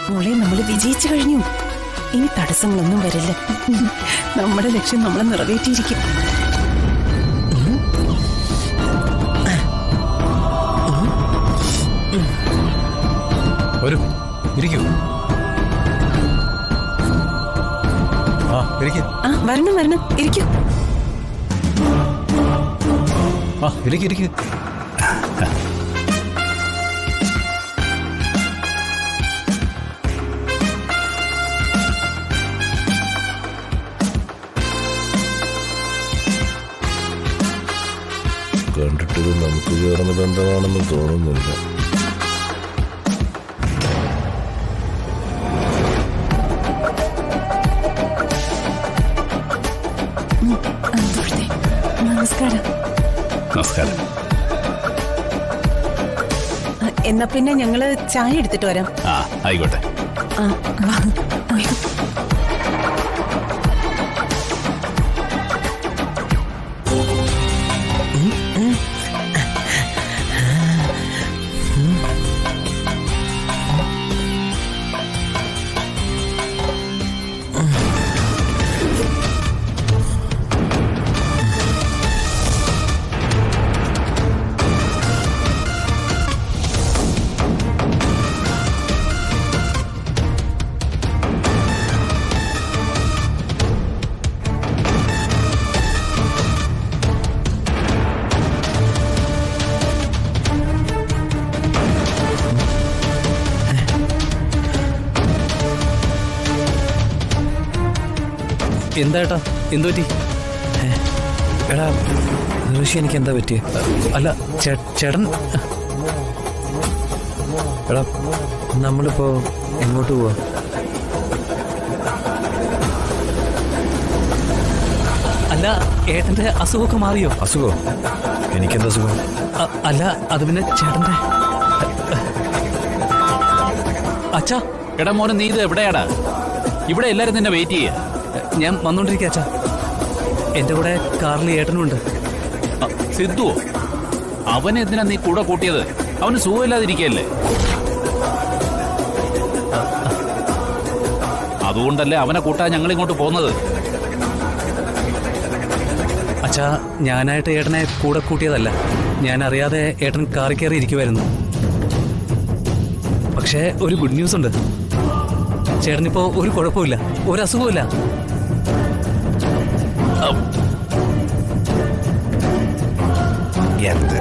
മോളെ നമ്മൾ വിജയിച്ചു കഴിഞ്ഞു. ഇനി തടസ്സങ്ങളൊന്നും വരില്ല. നമ്മുടെ ലക്ഷ്യം നമ്മളെ നിറവേറ്റിയിരിക്കും. വരൂ, ഇരിക്കൂ. വരണം വരണം, ഇരിക്കൂ. ഇരിക്കൂ. കണ്ടിട്ടത് നമുക്ക് ചേർന്ന ബന്ധമാണെന്ന് തോന്നുന്നില്ല. നമസ്കാരം. നമസ്കാരം. എന്നാ പിന്നെ ഞങ്ങള് ചായ എടുത്തിട്ട് വരാം. ആയിക്കോട്ടെ. എന്താ ഏട്ടാ, എന്തു പറ്റി? എടാ ഋഷി, എനിക്ക് എന്താ പറ്റിയ? അല്ല ചേട്ടൻ. എടാ നമ്മളിപ്പോ എങ്ങോട്ട് പോവാ? അല്ല, ഏട്ടന്റെ അസുഖമൊക്കെ മാറിയോ? അസുഖോ? എനിക്കെന്താ അസുഖം? അല്ല, അത് പിന്നെ ചേട്ടന്റെ. അച്ഛാ. എടാ മോനെ, നീ ഇത് എവിടെയാടാ? ഇവിടെ എല്ലാരും നിന്നെ വെയിറ്റ് ചെയ്യാ. ഞാൻ വന്നോണ്ടിരിക്കുക അച്ഛാ. എന്റെ കൂടെ കാറിൽ ഏട്ടനുണ്ട്. സിദ്ധുവോ? അവനെ എന്തിനാ നീ കൂടെ കൂട്ടിയത്? അവന് സുഖമില്ലാതിരിക്കല്ലേ? അതുകൊണ്ടല്ലേ അവനെ കൂട്ടാൻ ഞങ്ങൾ ഇങ്ങോട്ട് പോകുന്നത്. അച്ഛാ, ഞാനായിട്ട് ഏട്ടനെ കൂടെ കൂട്ടിയതല്ല. ഞാൻ അറിയാതെ ഏട്ടൻ കാറിൽ കയറി ഇരിക്കുമായിരുന്നു. പക്ഷേ ഒരു ഗുഡ് ന്യൂസ് ഉണ്ട്. ചേട്ടനിപ്പോ ഒരു കുഴപ്പമില്ല, ഒരു അസുഖമില്ല. എന്ത്?